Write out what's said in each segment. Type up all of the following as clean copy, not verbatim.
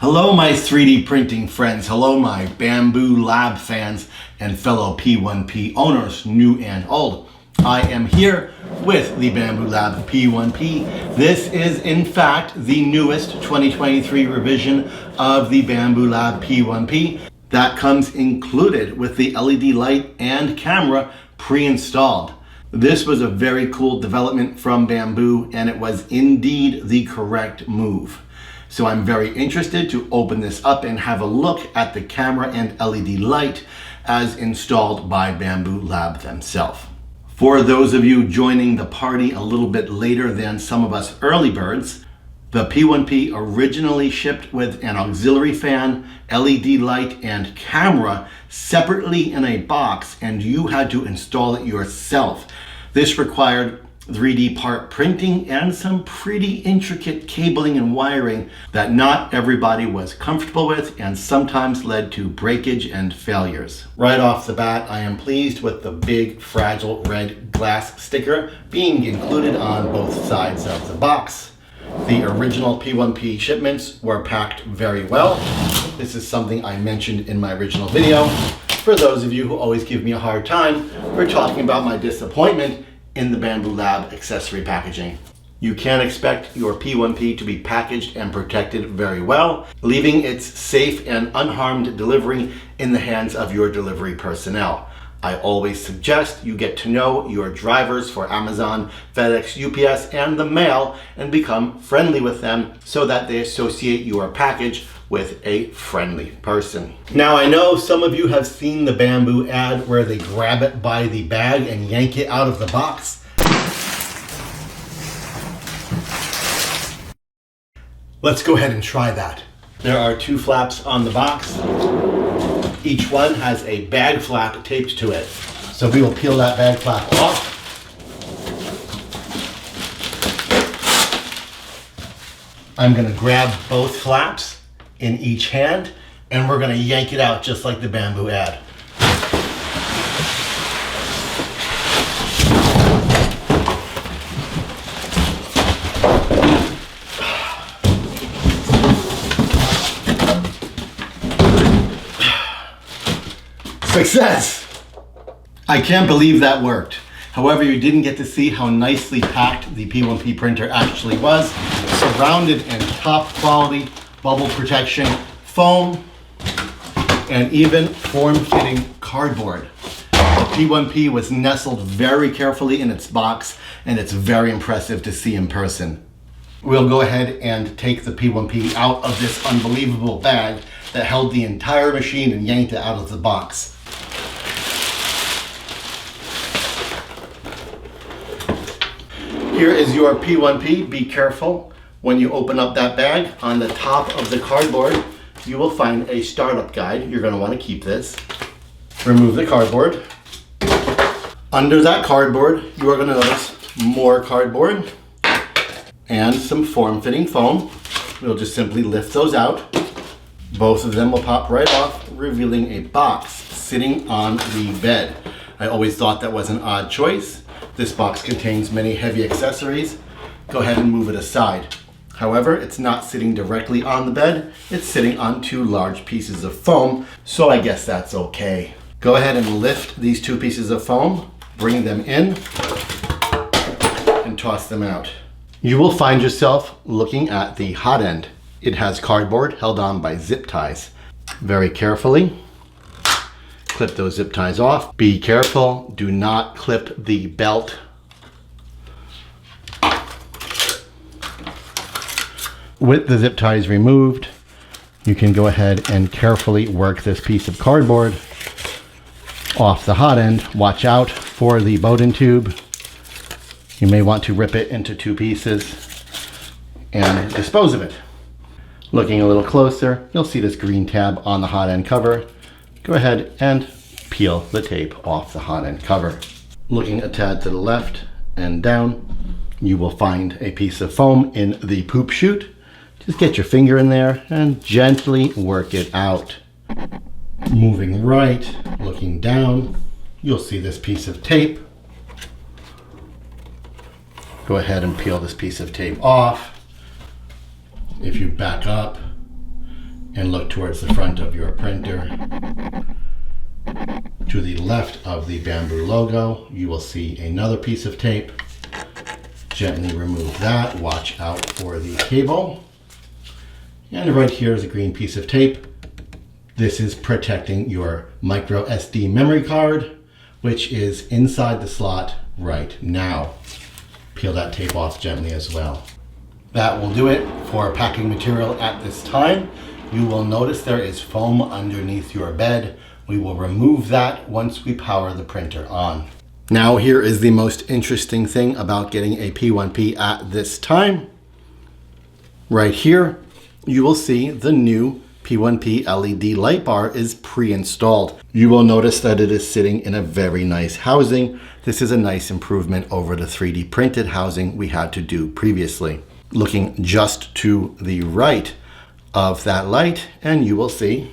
Hello my 3D printing friends, hello my Bambu Lab fans and fellow P1P owners, new and old. I am here with the Bambu Lab P1P. This is in fact the newest 2023 revision of the Bambu Lab P1P. That comes included with the LED light and camera pre-installed. This was a very cool development from Bambu, and it was indeed the correct move. So I'm very interested to open this up and have a look at the camera and LED light as installed by Bambu Lab themselves. For those of you joining the party a little bit later than some of us early birds, the P1P originally shipped with an auxiliary fan, LED light, and camera separately in a box, and you had to install it yourself. This required 3D part printing and some pretty intricate cabling and wiring that not everybody was comfortable with and sometimes led to breakage and failures. Right off the bat, I am pleased with the big fragile red glass sticker being included on both sides of the box. The original P1P shipments were packed very well. This is something I mentioned in my original video. For those of you who always give me a hard time for talking about my disappointment in the Bambu Lab accessory packaging. You can expect your P1P to be packaged and protected very well, leaving its safe and unharmed delivery in the hands of your delivery personnel. I always suggest you get to know your drivers for Amazon, FedEx, UPS, and the mail and become friendly with them so that they associate your package with a friendly person. Now I know some of you have seen the Bambu ad where they grab it by the bag and yank it out of the box. Let's go ahead and try that. There are two flaps on the box. Each one has a bag flap taped to it. So we will peel that bag flap off. I'm gonna grab both flaps in each hand, and we're gonna yank it out just like the Bambu ad. Success! I can't believe that worked. However, you didn't get to see how nicely packed the P1P printer actually was, surrounded in top quality bubble protection, foam, and even form-fitting cardboard. The P1P was nestled very carefully in its box, and it's very impressive to see in person. We'll go ahead and take the P1P out of this unbelievable bag that held the entire machine and yanked it out of the box. Here is your P1P. Be careful. When you open up that bag, on the top of the cardboard, you will find a startup guide. You're going to want to keep this. Remove the cardboard. Under that cardboard, you are going to notice more cardboard and some form-fitting foam. We'll just simply lift those out. Both of them will pop right off, revealing a box sitting on the bed. I always thought that was an odd choice. This box contains many heavy accessories. Go ahead and move it aside. However, it's not sitting directly on the bed. It's sitting on two large pieces of foam, so I guess that's okay. Go ahead and lift these two pieces of foam, bring them in, and toss them out. You will find yourself looking at the hot end. It has cardboard held on by zip ties. Very carefully, clip those zip ties off. Be careful, do not clip the belt. With the zip ties removed, you can go ahead and carefully work this piece of cardboard off the hot end. Watch out for the Bowden tube. You may want to rip it into two pieces and dispose of it. Looking a little closer, you'll see this green tab on the hot end cover. Go ahead and peel the tape off the hot end cover. Looking a tad to the left and down, you will find a piece of foam in the poop chute. Just get your finger in there and gently work it out. Moving right, looking down, you'll see this piece of tape. Go ahead and peel this piece of tape off. If you back up, and look towards the front of your printer. To the left of the Bambu logo, you will see another piece of tape. Gently remove that. Watch out for the cable. And right here is a green piece of tape. This is protecting your micro SD memory card, which is inside the slot right now. Peel that tape off gently as well. That will do it for packing material at this time. You will notice there is foam underneath your bed. We will remove that once we power the printer on. Now here is the most interesting thing about getting a P1P at this time. Right here, you will see the new P1P LED light bar is pre-installed. You will notice that it is sitting in a very nice housing. This is a nice improvement over the 3D printed housing we had to do previously. Looking just to the right of that light, and you will see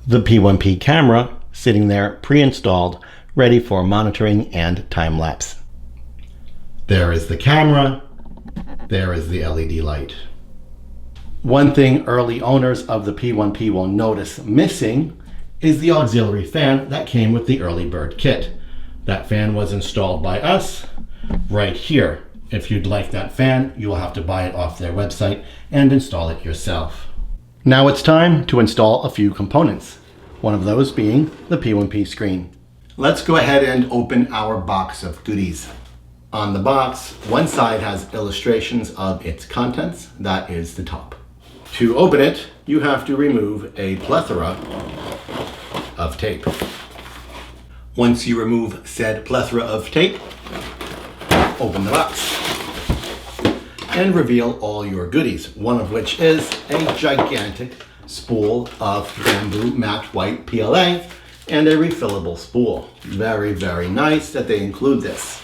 the P1P camera sitting there pre-installed, ready for monitoring and time lapse. There is the camera, there is the LED light. One thing early owners of the P1P will notice missing is the auxiliary fan that came with the early bird kit. That fan was installed by us right here. If you'd like that fan, you will have to buy it off their website and install it yourself. Now it's time to install a few components, one of those being the P1P screen. Let's go ahead and open our box of goodies. On the box, one side has illustrations of its contents. That is the top. To open it, you have to remove a plethora of tape. Once you remove said plethora of tape, open the box and reveal all your goodies, one of which is a gigantic spool of Bambu matte white PLA and a refillable spool. Very, very nice that they include this.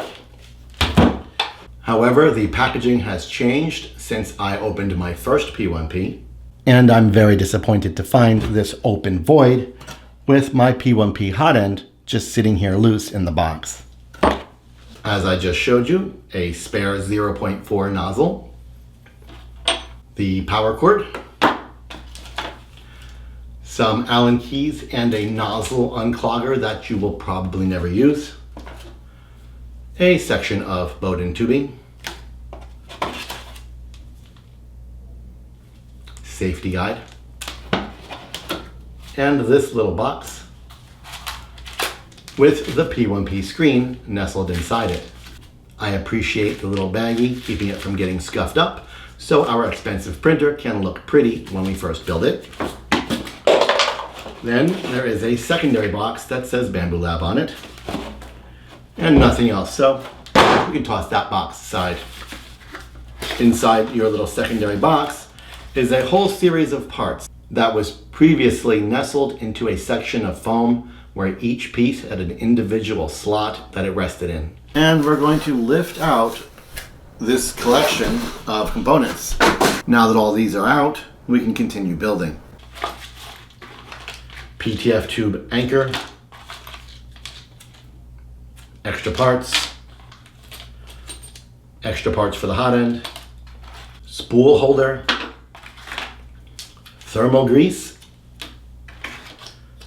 However, the packaging has changed since I opened my first P1P, and I'm very disappointed to find this open void with my P1P hot end just sitting here loose in the box. As I just showed you, a spare 0.4 nozzle, the power cord, some Allen keys, and a nozzle unclogger that you will probably never use, a section of Bowden tubing, safety guide, and this little box with the P1P screen nestled inside it. I appreciate the little baggie, keeping it from getting scuffed up, so our expensive printer can look pretty when we first build it. Then there is a secondary box that says Bambu Lab on it, and nothing else, so we can toss that box aside. Inside your little secondary box is a whole series of parts that was previously nestled into a section of foam where each piece had an individual slot that it rested in. And we're going to lift out this collection of components. Now that all these are out, we can continue building. PTFE tube anchor, extra parts for the hot end, spool holder, thermal grease,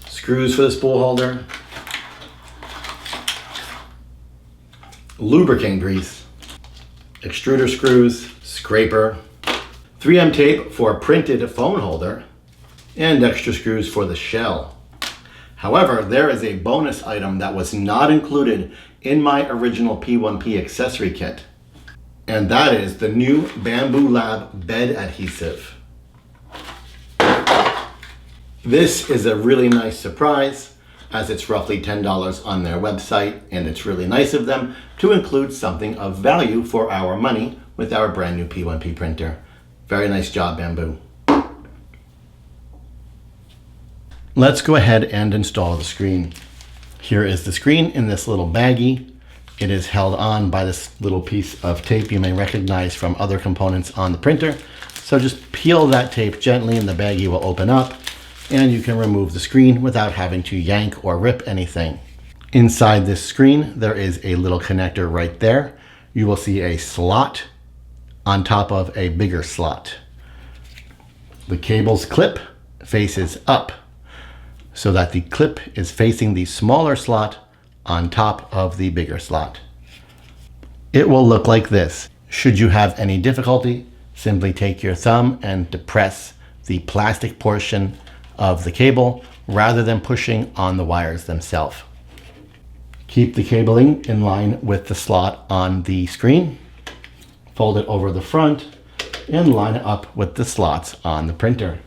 screws for the spool holder, lubricant grease, extruder screws, scraper, 3M tape for printed phone holder, and extra screws for the shell. However, there is a bonus item that was not included in my original P1P accessory kit, and that is the new Bambu Lab bed adhesive. This is a really nice surprise, as it's roughly $10 on their website, and it's really nice of them to include something of value for our money with our brand new P1P printer. Very nice job, Bambu. Let's go ahead and install the screen. Here is the screen in this little baggie. It is held on by this little piece of tape you may recognize from other components on the printer. So just peel that tape gently and the baggie will open up, and you can remove the screen without having to yank or rip anything. Inside this screen, there is a little connector right there. You will see a slot on top of a bigger slot. The cables clip faces up so that the clip is facing the smaller slot on top of the bigger slot. It will look like this. Should you have any difficulty, simply take your thumb and depress the plastic portion of the cable rather than pushing on the wires themselves. Keep the cabling in line with the slot on the screen. Fold it over the front and line it up with the slots on the printer.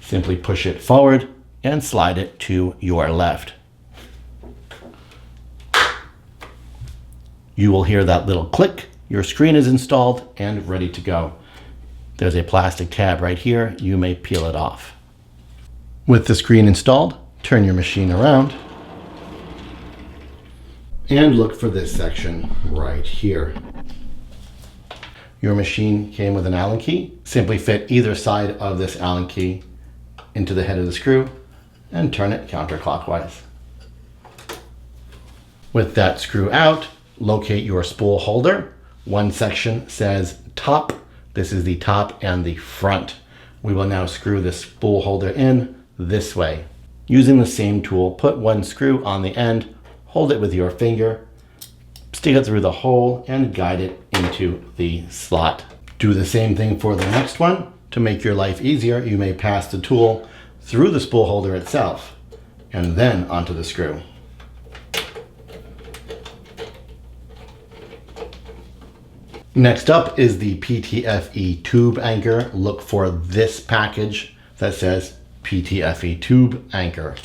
Simply push it forward and slide it to your left. You will hear that little click. Your screen is installed and ready to go. There's a plastic tab right here. You may peel it off. With the screen installed, turn your machine around and look for this section right here. Your machine came with an Allen key. Simply fit either side of this Allen key into the head of the screw and turn it counterclockwise. With that screw out, locate your spool holder. One section says top. This is the top and the front. We will now screw the spool holder in this way. Using the same tool, put one screw on the end, hold it with your finger, stick it through the hole and guide it into the slot. Do the same thing for the next one. To make your life easier, you may pass the tool through the spool holder itself and then onto the screw. Next up is the PTFE tube anchor. Look for this package that says PTFE tube anchor.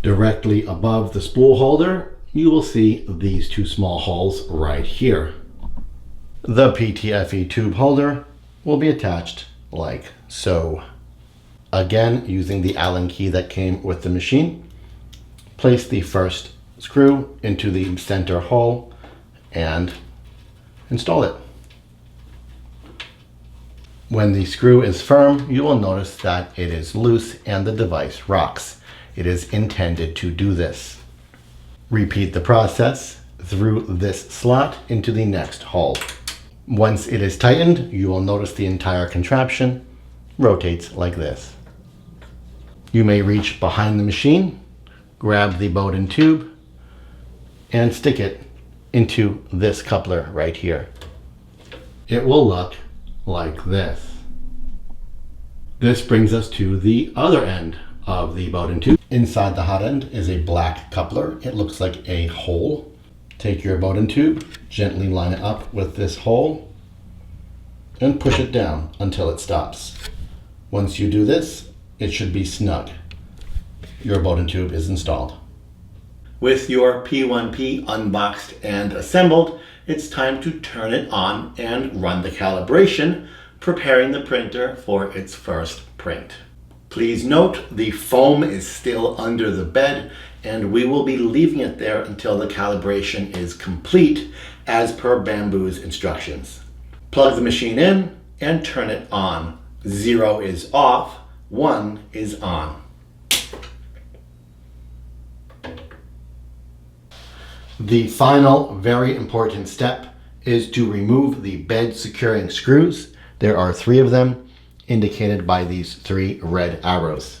Directly above the spool holder, you will see these two small holes right here. The PTFE tube holder will be attached like so. Again, using the Allen key that came with the machine, place the first screw into the center hole and install it. When the screw is firm, you will notice that it is loose and the device rocks. It is intended to do this. Repeat the process through this slot into the next hole. Once it is tightened, you will notice the entire contraption rotates like this. You may reach behind the machine, grab the Bowden tube, and stick it into this coupler right here. It will look like this. This brings us to the other end of the Bowden tube. Inside the hot end is a black coupler. It looks like a hole. Take your Bowden tube, gently line it up with this hole, and push it down until it stops. Once you do this, it should be snug. Your Bowden tube is installed. With your P1P unboxed and assembled, it's time to turn it on and run the calibration, preparing the printer for its first print. Please note the foam is still under the bed and we will be leaving it there until the calibration is complete as per Bambu's instructions. Plug the machine in and turn it on. 0 is off, 1 is on. The final very important step is to remove the bed securing screws. There are 3 of them, indicated by these 3 red arrows.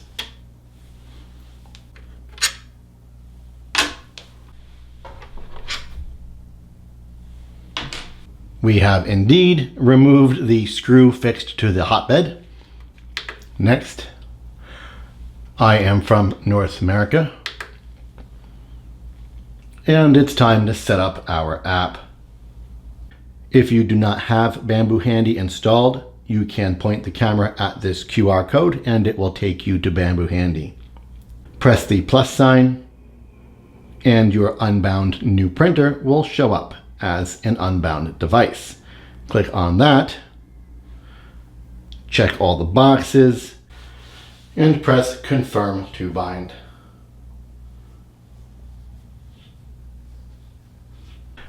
We have indeed removed the screw fixed to the hotbed. Next, I am from North America, and it's time to set up our app. If you do not have Bambu Handy installed, you can point the camera at this QR code and it will take you to Bambu Handy. Press the plus sign and your unbound new printer will show up as an unbound device. Click on that, check all the boxes, and press confirm to bind.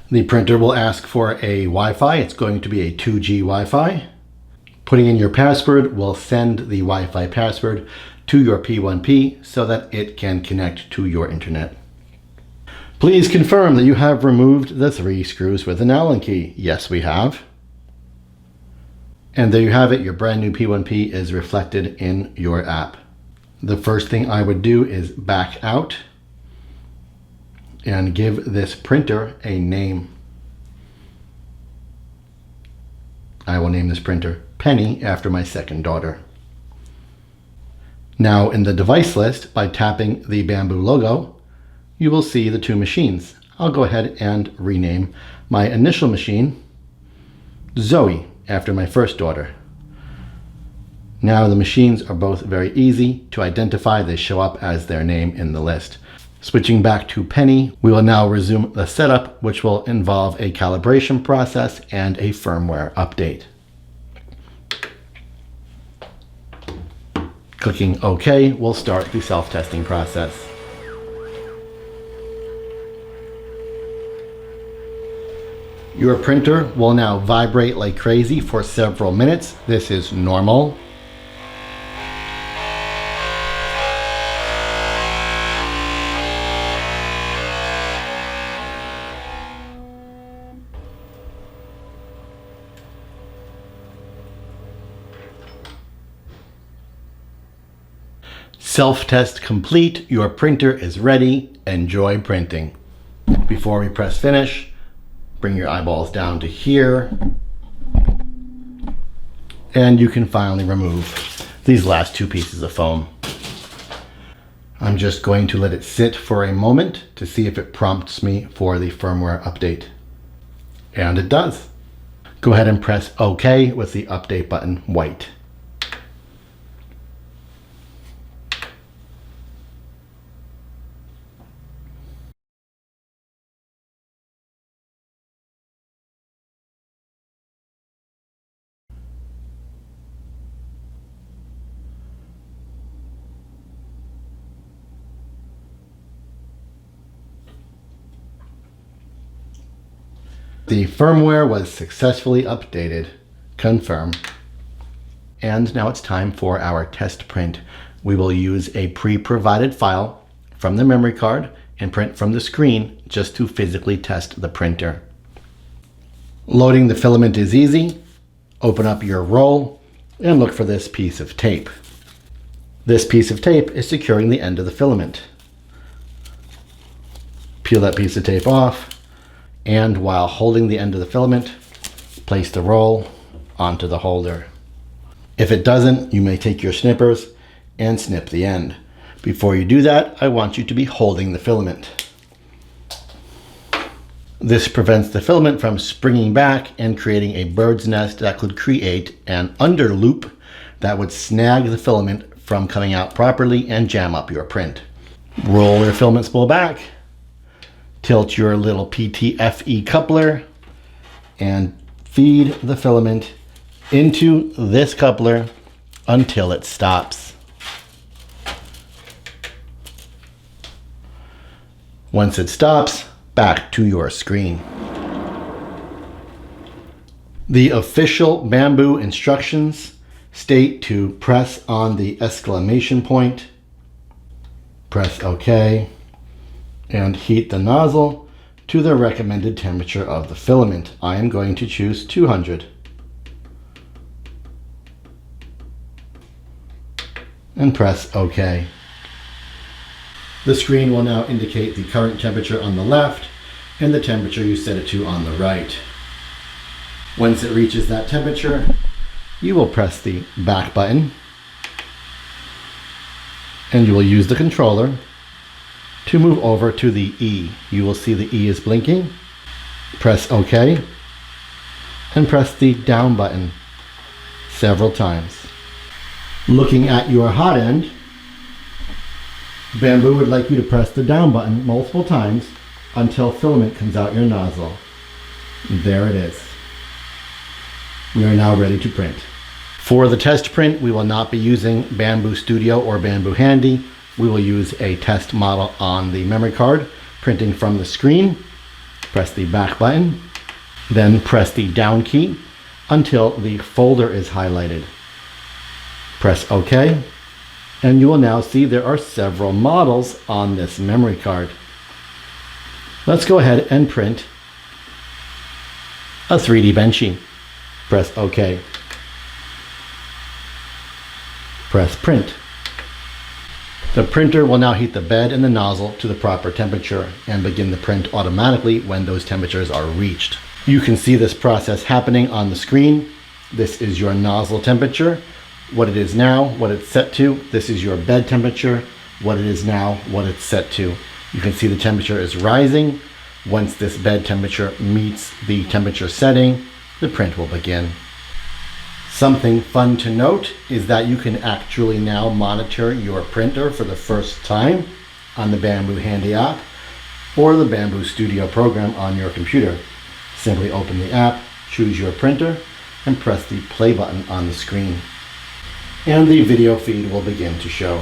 The printer will ask for a Wi-Fi. It's going to be a 2G Wi-Fi. Putting in your password will send the Wi-Fi password to your P1P so that it can connect to your internet. Please confirm that you have removed the 3 screws with an Allen key. Yes, we have. And there you have it. Your brand new P1P is reflected in your app. The first thing I would do is back out and give this printer a name. I will name this printer Penny after my second daughter. Now in the device list, by tapping the Bambu logo, you will see the two machines. I'll go ahead and rename my initial machine Zoe after my first daughter. Now the machines are both very easy to identify. They show up as their name in the list. Switching back to Penny, we will now resume the setup, which will involve a calibration process and a firmware update. Clicking OK will start the self-testing process. Your printer will now vibrate like crazy for several minutes. This is normal. Self-test complete. Your printer is ready. Enjoy printing. Before we press finish, bring your eyeballs down to here. And you can finally remove these last two pieces of foam. I'm just going to let it sit for a moment to see if it prompts me for the firmware update. And it does. Go ahead and press OK with the update button white. The firmware was successfully updated. Confirm. And now it's time for our test print. We will use a pre-provided file from the memory card and print from the screen just to physically test the printer. Loading the filament is easy. Open up your roll and look for this piece of tape. This piece of tape is securing the end of the filament. Peel that piece of tape off. And while holding the end of the filament, place the roll onto the holder. If it doesn't, you may take your snippers and snip the end. Before you do that, I want you to be holding the filament. This prevents the filament from springing back and creating a bird's nest that could create an under loop that would snag the filament from coming out properly and jam up your print. Roll your filament spool back. Tilt your little PTFE coupler and feed the filament into this coupler until it stops. Once it stops, back to your screen. The official Bambu instructions state to press on the exclamation point, press OK, and heat the nozzle to the recommended temperature of the filament. I am going to choose 200. And press OK. The screen will now indicate the current temperature on the left and the temperature you set it to on the right. Once it reaches that temperature, you will press the back button and you will use the controller to move over to the E. You will see the E is blinking. Press OK and press the down button several times. Looking at your hot end, Bambu would like you to press the down button multiple times until filament comes out your nozzle. There it is. We are now ready to print. For the test print, we will not be using Bambu Studio or Bambu Handy. We will use a test model on the memory card, printing from the screen. Press the back button, then press the down key until the folder is highlighted. Press OK, and you will now see there are several models on this memory card. Let's go ahead and print a 3D Benchy. Press OK. Press print. The printer will now heat the bed and the nozzle to the proper temperature and begin the print automatically when those temperatures are reached. You can see this process happening on the screen. This is your nozzle temperature, what it is now, what it's set to. This is your bed temperature, what it is now, what it's set to. You can see the temperature is rising. Once this bed temperature meets the temperature setting, the print will begin. Something fun to note is that you can actually now monitor your printer for the first time on the Bambu Handy app or the Bambu Studio program on your computer. Simply open the app, choose your printer, and press the play button on the screen. And the video feed will begin to show.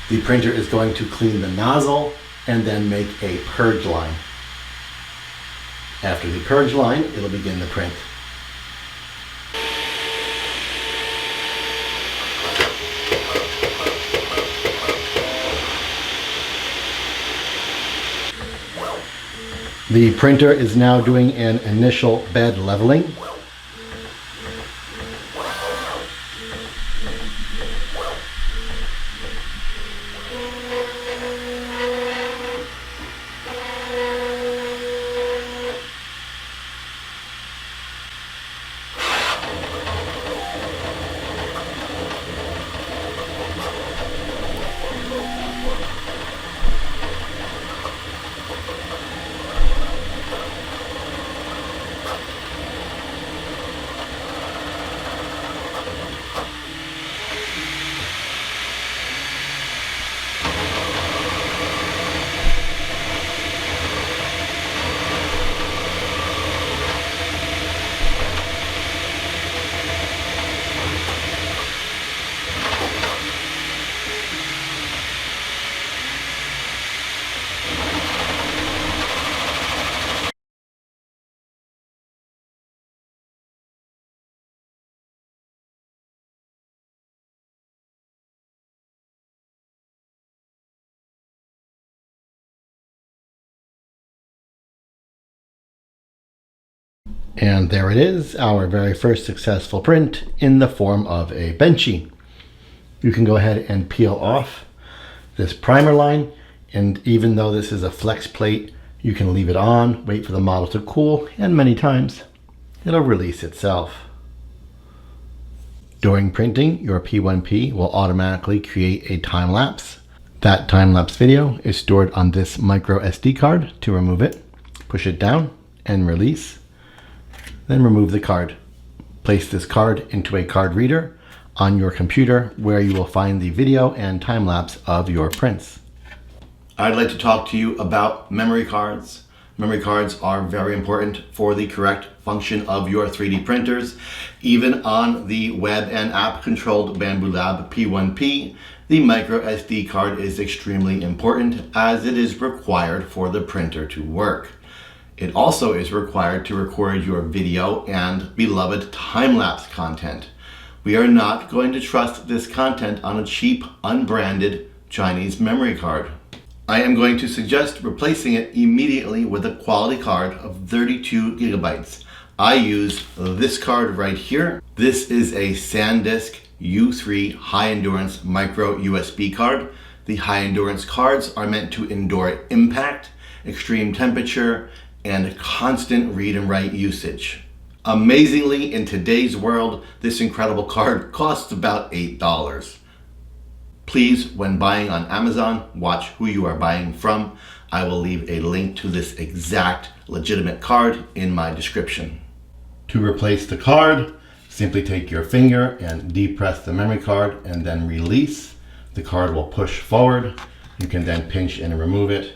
The printer is going to clean the nozzle and then make a purge line. After the purge line, it'll begin the print. The printer is now doing an initial bed leveling. And there it is, our very first successful print in the form of a Benchy. You can go ahead and peel off this primer line, and even though this is a flex plate, you can leave it on, wait for the model to cool, and many times it'll release itself. During printing, your P1P will automatically create a time lapse. That time lapse video is stored on this micro SD card. To remove it, push it down and release. Then remove the card. Place this card into a card reader on your computer where you will find the video and time lapse of your prints. I'd like to talk to you about memory cards. Memory cards are very important for the correct function of your 3D printers. Even on the web and app controlled Bambu Lab P1P, the micro SD card is extremely important as it is required for the printer to work. It also is required to record your video and beloved time-lapse content. We are not going to trust this content on a cheap, unbranded Chinese memory card. I am going to suggest replacing it immediately with a quality card of 32 gigabytes. I use this card right here. This is a SanDisk U3 high endurance micro USB card. The high endurance cards are meant to endure impact, extreme temperature, and constant read and write usage. Amazingly, in today's world, this incredible card costs about $8. Please, when buying on Amazon, watch who you are buying from. I will leave a link to this exact legitimate card in my description. To replace the card, simply take your finger and depress the memory card and then release. The card will push forward. You can then pinch and remove it.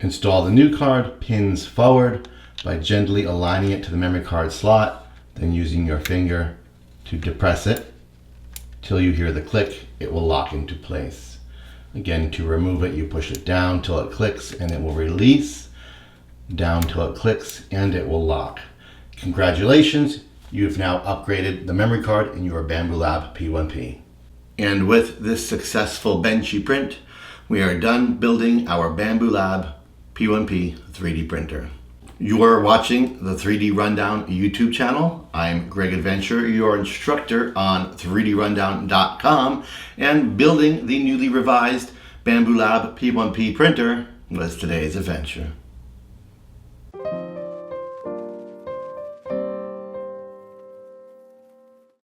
Install the new card, pins forward by gently aligning it to the memory card slot, then using your finger to depress it till you hear the click. It will lock into place. Again, to remove it, you push it down till it clicks and it will release, down till it clicks and it will lock. Congratulations, you've now upgraded the memory card in your Bambu Lab P1P. And with this successful Benchy print, we are done building our Bambu Lab P1P 3D printer. You are watching the 3D Rundown YouTube channel. I'm Greg Adventure, your instructor on 3drundown.com, and building the newly revised Bambu Lab P1P printer was today's adventure.